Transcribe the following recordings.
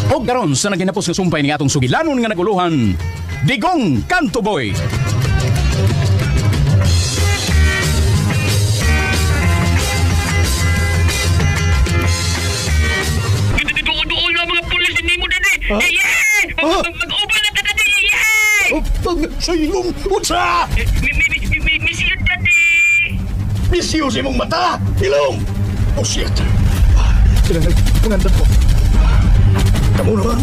O karon sa naginapos nga sumpay ni atong sugilanon nga naguluhan, Digong Kanto Boy. Doon na mga pulis hindi mo dali. Mag-uban na dali. Sayong utsa! Misiyot dali. Misyo sa imong mata! Ilong! Oh shit! Kailangan pangandan ko. Kamu naman,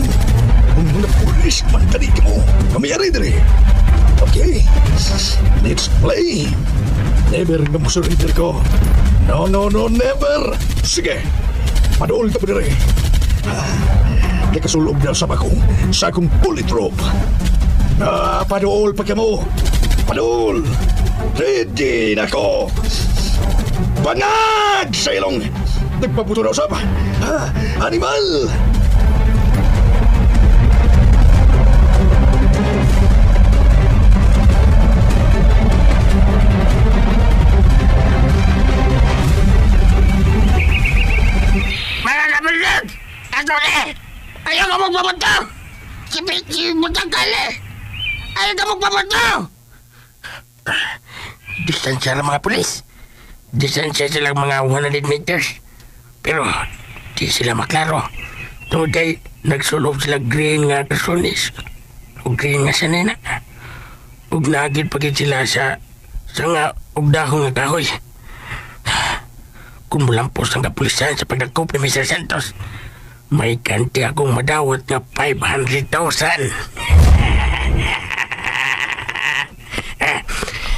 ang mga pulis pantali ka mo. Kamayari dali. Okay, let's play. Never nga mo surrender ko. No, never. Sige, padool ka pa dali. Nakasulog na sa akong bullet rope. Padool pa ka mo. Padool! Ready na ko! Bangag sa ilong! Nagpaputo na usap! Animal! Mga kabalag! Ato eh! Ayaw ka magpapunto! Si Butang Kali! Ayaw ka magpapunto! Distansya ng mga pulis. Distansya silang mga 100 meters. Pero di sila maklaro. Tungkol kay nagsulog sila green nga personis. O green nga sanina. Ug naagid pagid sila sa nga ugdahong nga kahoy. Kung mulampos ang kapulisan sa pagdakop ni Mr. Santos, may kanti akong madawat nga 500,000.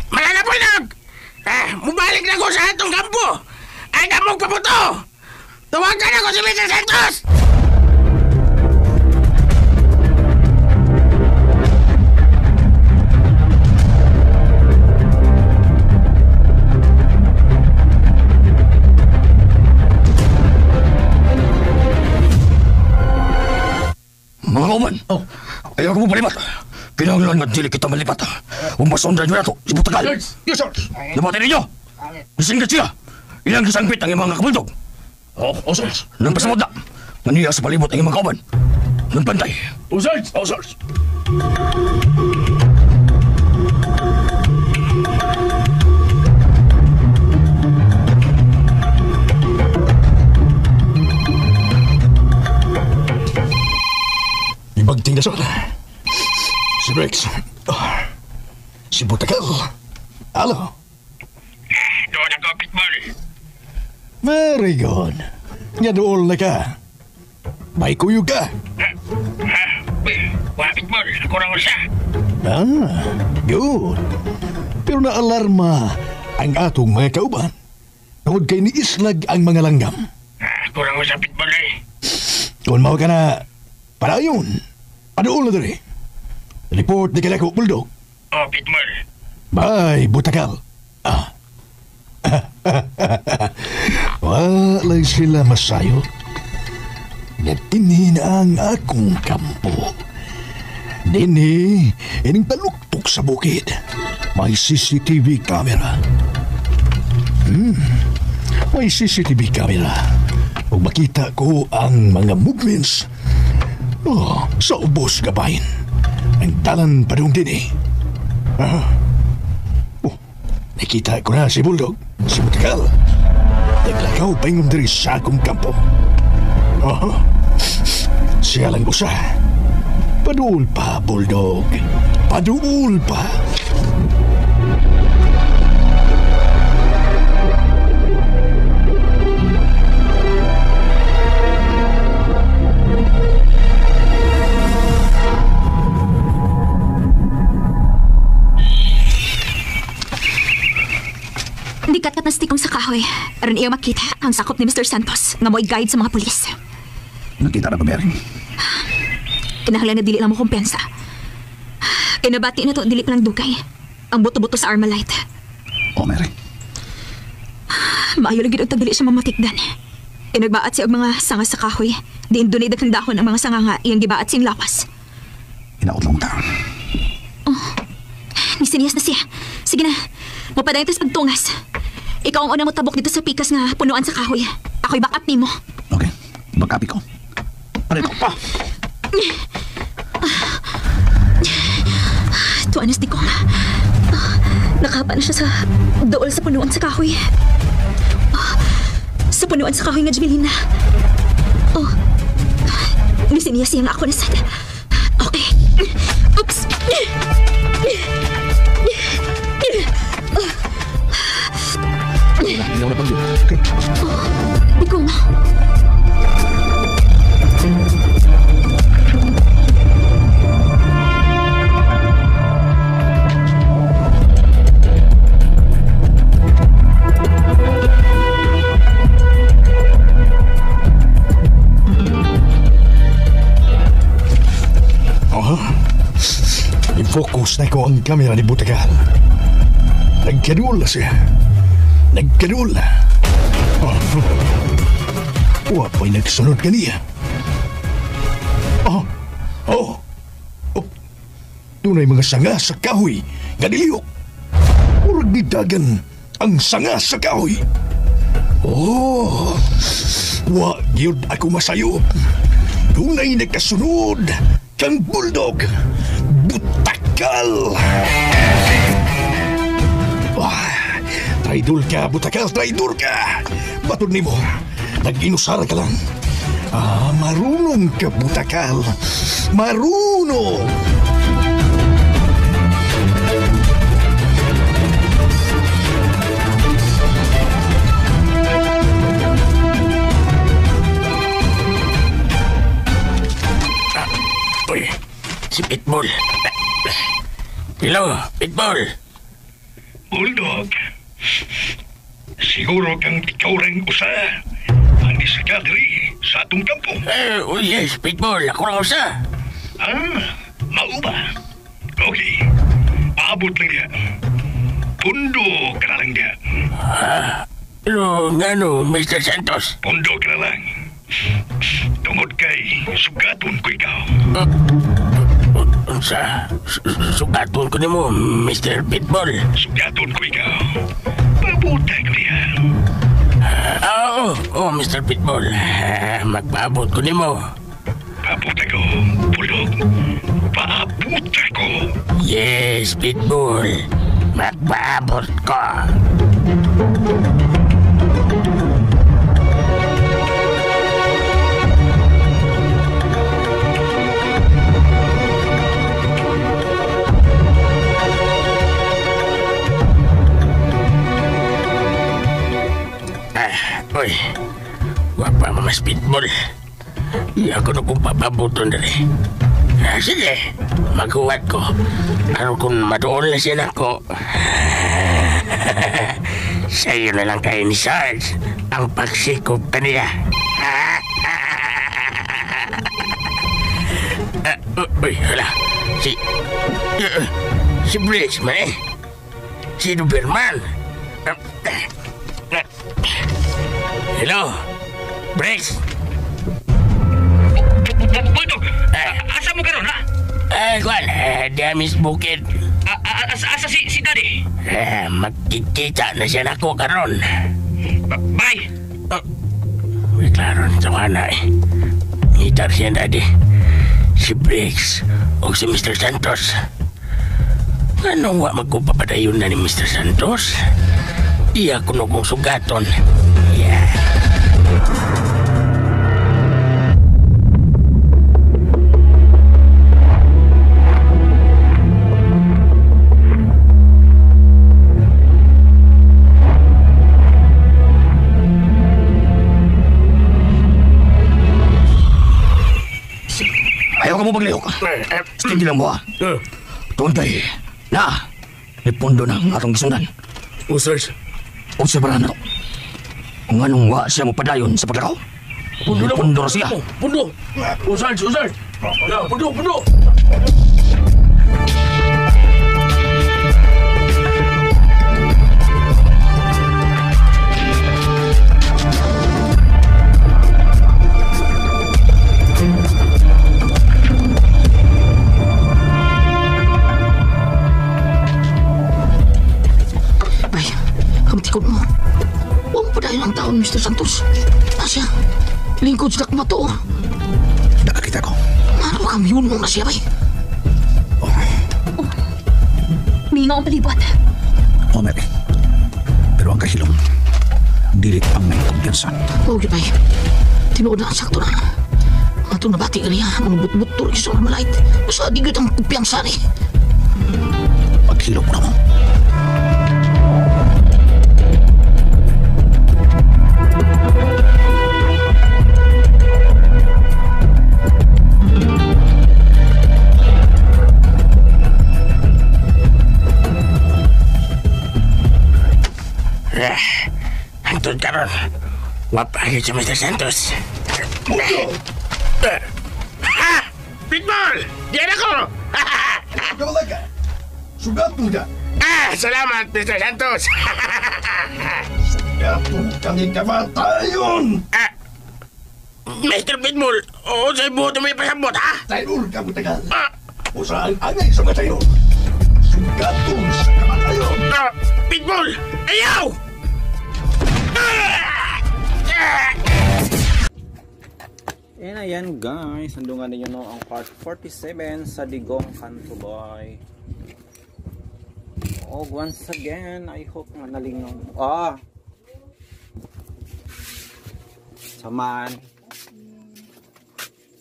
Mga napunog! Mubalik na ko sa atong kampo! Ay ka mong paputo! Tawagan ako si Mr. Santos! Mga kauman! Ayaw ko mo palipat! Kinanglan nga dili kita malipat! Umasondra nyo na to! Si Butagal! Yes, sir. Namatay ninyo! Isinggat siya! Ilang kisangpit ang imong kabuldog! Sir. Nang pasamod na! Naniya sa palibot ang imong kauman! Nang pantay! Sir. Ibagting na sir! Si Rex! Si Butagal! Alo! Doon ako, Pitbull. Very good! Nga dool na ka! May kuyog ka! Wala, Pitbull. Ako lang usa. Good! Pero naalarma ang atong mga kauban. Tungod kay ni Islag ang mga langgam. Ako lang usa, Pitbull eh. Kung mau ka na, padayon! Padool na dali! Report ni Kalako Bulldog. Oh, Pitbull. Bye, Butagal. Walay sila masayo. Nagtinhi na ang akong kampo. Dinhi, ining taluktok sa bukid. May CCTV camera. May CCTV camera. Kung makita ko ang mga movements, sa ubos gabayin. Ang dalan padung din nakita ko na si Bulldog, si Butagal. Naglakaw pa yung diri sa akong kampo. Siya lang usa. Paduol pa, Bulldog. Paduol pa. Hindi kat na stikong sa kahoy. Aron iya makita ang sakop ni Mr. Santos nga mo'y guide sa mga pulis. Nakita na ba, Mary? Kinahanglan na dili lang mo kumpensa. Kinabati na to, dili pa lang dugay. Ang buto-buto sa Armalite. Mary. Maayo lang gid og dili siya mamatikdan. Inagbaat siya og mga sanga sa kahoy. Diin dunay daghang dahon ang mga sanga nga iyang gibaat siyang lawas. Inaot lang ta. Nisinias na siya. Sige na, mapadayon tas pagtungas. Ikaw ang unang mo tabok dito sa pikas nga punuan sa kahoy. Ako'y backup nimo. Okay, backup ko. Ano ito? Tuanis di ko. Nakapa na siya sa dool sa punuan sa kahoy. Sa punuan sa kahoy nga Jamelina. Oh. Nisiniya siya nga ako na sad. Okay. Oops. Ilaw na pag Ikaw na. I-focus na ko ang kamera ni Butagal. Nagkadul na siya. Nagkadul na. Wapay nagsunod ka niya. Tunay mga sanga sa kahoy nga niliyok. Murag didagan ang sanga sa kahoy. Wa yun ako masayop. Tunay nagkasunod kang bulldog. Butagal! Traidor ka, Butagal, traidor ka! Batod ni mo, nag-inusara ka lang. Marunong ka, Butagal. Marunong! Uy, si Pitbull. Hello, Pitbull. Bulldog, siguro kang ikaw rin usa ang isaga diri sa atong kampo. Oh yes, Pitbull. Ako lang usa. Mao ba? Okay, paabot lang niya. Pundo ka na lang niya. Pero nga no, Mr. Santos. Pundo ka na lang. Tungod kay sugaton ko ikaw. Sugaton ko ni mo, Mr. Pitbull. Sugaton ko ikaw. Pabutay ko niya. Oo, Mr. Pitbull. Magpaabot ko ni mo. Paabutay ko, Bulldog. Paabutay ko. Yes, Pitbull. Magpaabot ko. Uy, wapa mas Pitbull. Di ako na kung papabuton dali. Sige, maghuwat ko. Ano kung madoon na siya na ako? Sa'yo na lang kayo ni Sarge ang pagsikop kaniya. Uy, hala. Si Blaze man eh. Si Doberman. Hello, Brace. Bulldog, asa mo karon ha? Kwan, Damis Bukid. Asa si Daddy? Magkikita na siya na ko karon. Bye. May klaro na tawana eh. Ngitar siya Daddy. Si Briggs o si Mr. Santos. Anong wa magkupapadayon na ni Mr. Santos? Iya ko nung sugaton. Yeah. Ayaw ka mo maglihok. Stindy lang mo ha. Tuntay. Na, may pundo ng atong gisundan. Sarge. O siya para na to. Kung anong wa siya mo padayon sa paglakaw. Pundo na siya. Pundo. Sarge. Pundo. Tikod mo. Huwag pa dahil ang taon, Mr. Santos. Asya, lingkod sila kumato. Nakakita ko. Ano kang yun mo na siya ba? Mingaw ang palibot. O, Mary. Pero ang kahilom, dili ang may kumpiyansan. Oo, yun ay. Tinuod na ang sakto na. Atong nabati ka niya, manubut-butor sa Armalite. Basta di ang kumpiyansa ni. Paghilom mo na mo. Antun karon. Wapagin si Mr. Santos. Ha! Pitbull! Diyan ako! Kamalaga! Sugat mo ka! Salamat, Mr. Santos! Yatong kami kamatayon! Mr. Pitbull, oo sa'yo buto may pasabot, ha? Tayo ka mo tagal. O saan angay sa mga tayo? Sugatong sa kamatayon! Pitbull! Ayaw! And ayan guys, handungan ninyo no ang part 47 sa Digong Kanto Boy. Oh, once again, I hope nga nalingaw. Samaan.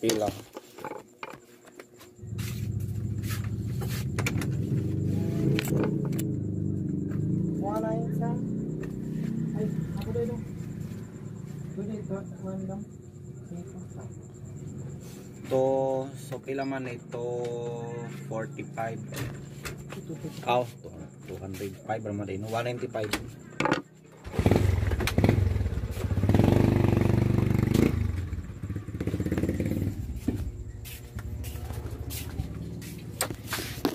Pila. Wala yun sa. Ay, ako dito. So kailan man ito 45 205 naman din 195.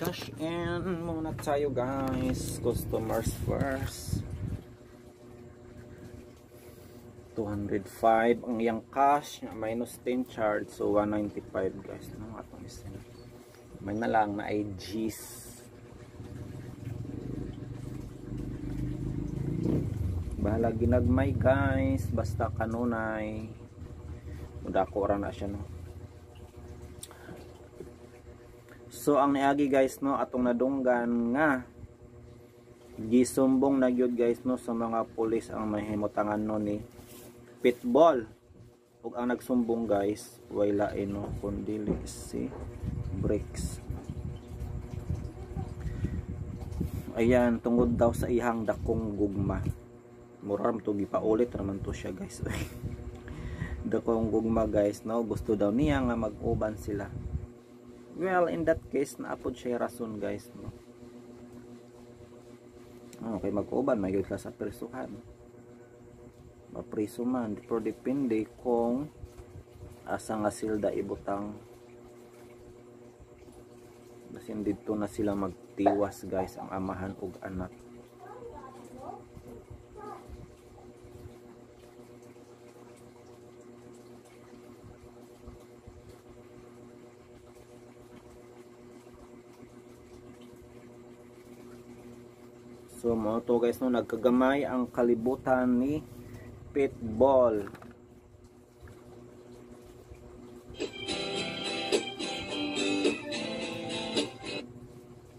Cash in muna tayo guys, customers first. 205 ang iyang cash minus 10 charge, so 195 guys no atong isin may na lang na IGs. Bahala ginagmay guys, basta kanunay mudako ra na siya no. So ang niagi guys no atong nadunggan nga gisumbong na gyud guys no sa mga pulis ang mahimutangan no ni Pitbull. Ug ang nagsumbong guys way lain no kundi si Bricks. Ayan tungod daw sa ihang dakong gugma. Muram to gipaulit naman to siya guys. Dakong gugma guys no, gusto daw niya nga mag-uban sila. Well in that case naapod siya rason guys no. Okay mag-uban magyud ka sa persuhan. Mapriso man, pero depende kung asa nga silda ibutang. Basin dito na sila magtiwas guys ang amahan ug anak. So mo to guys no, nagkagamay ang kalibutan ni Pitbull.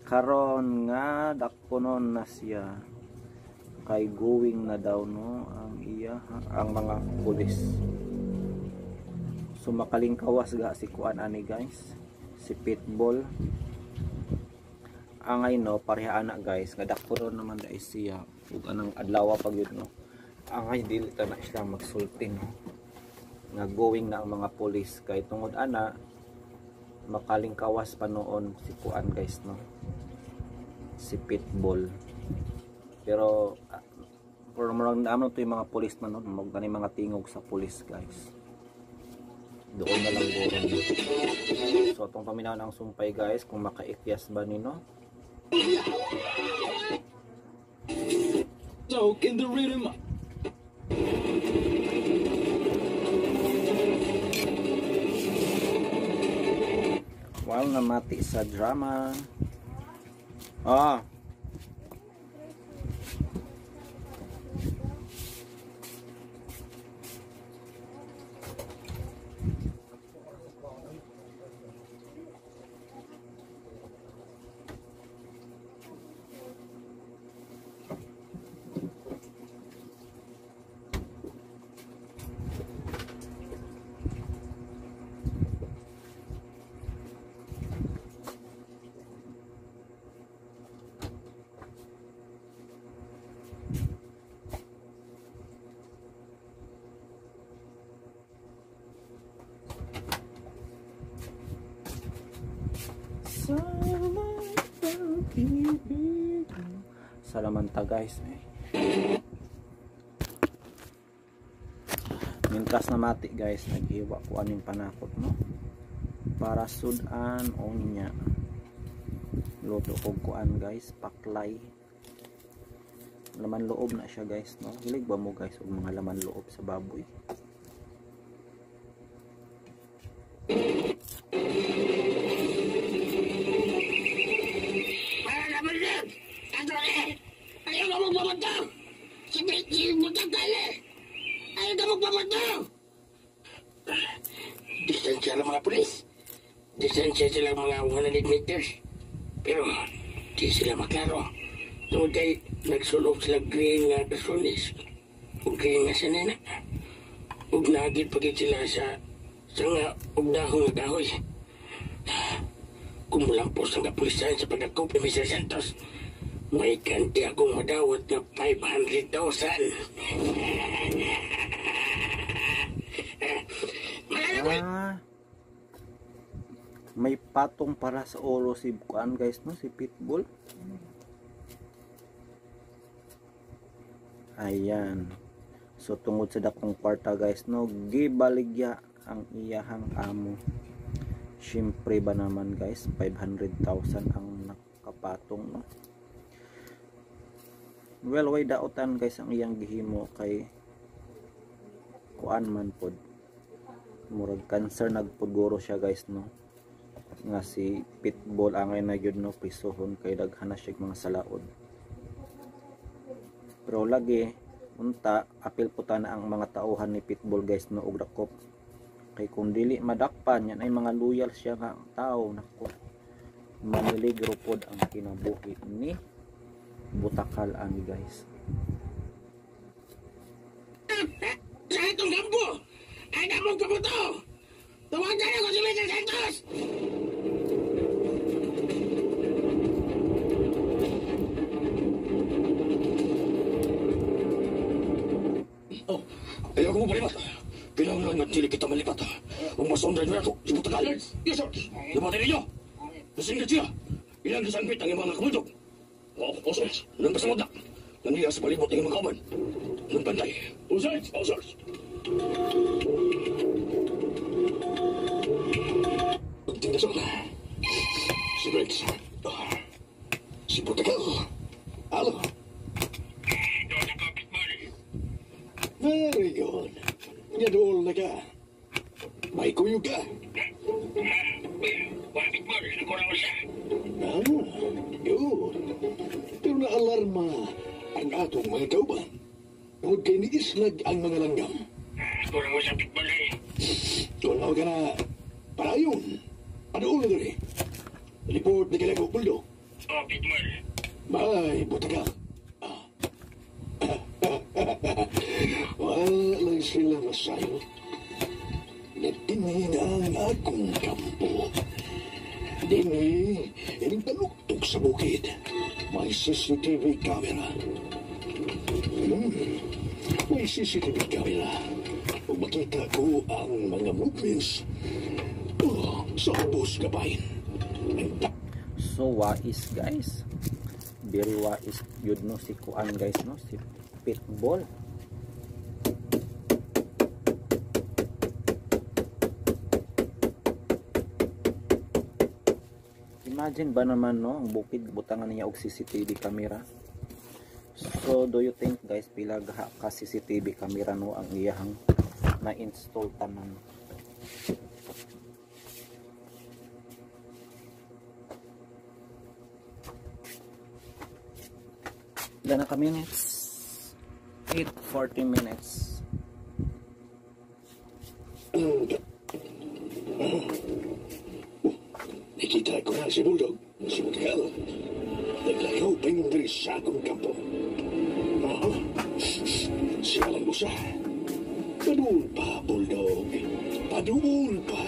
Karon nga dakponon na siya kay going na daw no ang ang mga pulis. So makalingkawas ga si kuan ani guys, si Pitbull. Angay no pareha ana guys, nga dakponon naman dai siya ug anang adlaw pag yun no. Angay dili ta na sila magsulti no. Nga going na ang mga pulis kay tungod ana makalingkawas pa noon si kuan guys no, si Pitbull. Pero for marang naman to yung mga pulis na noon mag gani mga tingog sa pulis guys, doon na lang guro. So itong paminaw ang sumpay guys kung makaikyas ba nino. Soak in the rhythm. Wow, namati sa drama. Salamanta guys mintas na mati guys, naghiwa ko aning panakot no para sudan o niya luto kog kuan guys, paklay laman loob na siya guys no. Hilig ba mo guys og mga laman loob sa baboy? Ayaw ka magpapataw! Sige, magkakali! Ayaw ka magpapataw! Distansya ng mga pulis. Distansya sila mga 100 meters. Pero, di sila maklaro. Tungkol kay nagsulog sila green nga kasunis. O green nga sanina. Ug nagit pagit sila sa nga ugdahong nga kahoy. Kumulampos ang kapulisan sa pagkakop ni Mr. Santos. May kanti akong madawat na 500,000. May patong para sa ulo si kuan guys no, si Pitbull. Ayan. So tungod sa dakong kwarta guys no, gibaligya ang iyahang amo. Siyempre ba naman guys, 500,000 ang nakapatong no. Well, way daotan guys ang iyang gihimo kay kuan man pod. Murag cancer nagpuguro siya guys no. Nga si Pitbull angay na gyud no prisuhon kay daghan na siya mga salaod. Pero lagi unta apil puta na ang mga tauhan ni Pitbull guys no og dakop. Kay kung dili madakpan yan ay mga loyal siya nga tao nako. Maniligro pod ang kinabuhi ni Butakal ani guys. Sa itong kampo ay damong kabuto. Tawagan ako si Mr. Santos. Oh, ayaw ko mo palipat. Kailangan matili kita malipat. Kung masondra niyo ako, si Butakal. Yes, sir. Lumatin ninyo. Nasingit siya. Ilang disangkit ang mga kamundok. Osers, nang kasamod na. Nandiya sa palibot ng mga kauban. Nang bantay. Osers. Pagtindas ako na. Si Briggs. Si Butakal. Halo. Ito sa kapit mo rin. Very good. Ngadol na ka. May kuyog ka. Kapit mo rin, nakurang mo siya. Good. Pero naalarma ang atong mga kauban. Huwag kayo niislag ang mga langgam. Nakurang mo sa pitball eh. Tulaw ka na parayon. Ano na doon eh? Report ni Kalego Buldo. Oh, pitball. May Butakal. Wala sila masayo. Nagtingin ang akong kampo. Dini, ining taluktok sa bukid. May CCTV camera. May CCTV camera. Kung makita ko ang mga movements, sa ubos kabahin. So wais guys. Very wais yun no si kuan guys no, si Pitbull. Imagine ba naman no, ang bukid butangan niya og CCTV camera. So do you think guys pila ka CCTV camera no ang iyahang na-install tanan? Ilan na ka minutes? 8:40 minutes. Nakita ko na si Bulldog, si Butakal. Naglayaw pa yung dari sa akong kampo. Siya lang mo siya. Padul pa, Bulldog. Padul pa.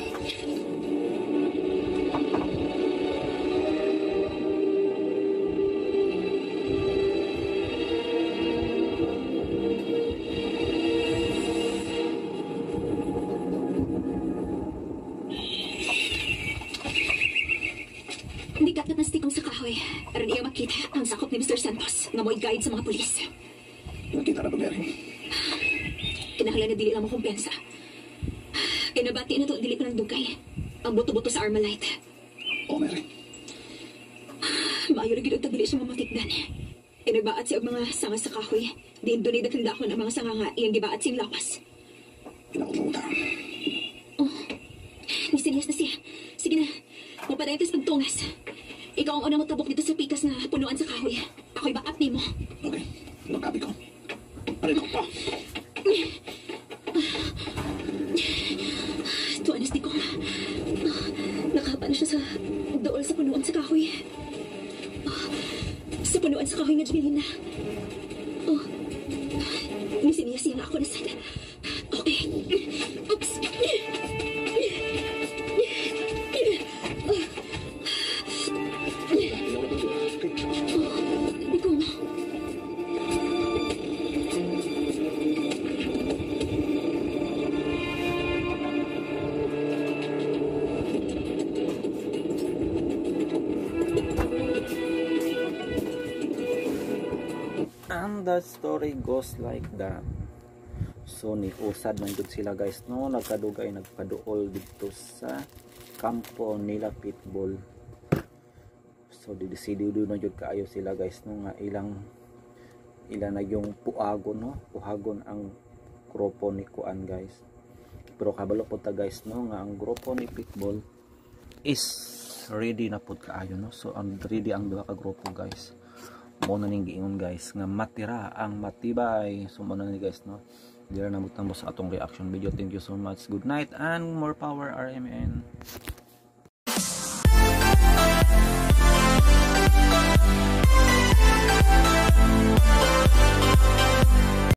Gikat na stick ang sa kahoy. Aron iya makita ang sakop ni Mr. Santos nga mo'y guide sa mga pulis. Nakita na ba, Mary? Kinahanglan na dili lang mo kumpensa. Kinabati na to dili pa ng dugay. Ang buto-buto sa Armalite. Oo, Mary. Maayo lagi daw dili siya mamatikdan. Nagbaat siya og mga sanga sa kahoy. Diin doon ay dakon ang mga sanga nga iyang gibaat siyang lawas. Kinakot Oh, nisinias na siya. Sige na, mapadayon sa pagtungas. Ikaw ang unang matabok dito sa pikas na punuan sa kahoy. Ako'y baat ni mo. Okay, magkabi ko. Aray ko pa. Tuanas di ko. Nakahapa na siya sa dool sa punuan sa kahoy. Sa punuan sa kahoy nga Jmelina. Oh, nisinias siya nga ako na sad. Okay. Oops. Di ko na. And the story goes like that. So ni usad man jud sila guys no, nagkadugay nagpaduol dito sa kampo nila Pitbull. So didesidido na jud kaayo sila guys no nga ilang na yung puagon no, puhagon ang grupo ni Kuan guys. Pero kabalo po ta guys no nga ang grupo ni Pitbull is ready na pud kaayo no. So ang ready ang duha ka grupo guys. Mo na ning giingon guys nga matira ang matibay. So mo na ni guys no. Dira na butang sa atong reaction video. Thank you so much. Good night and more power RMN.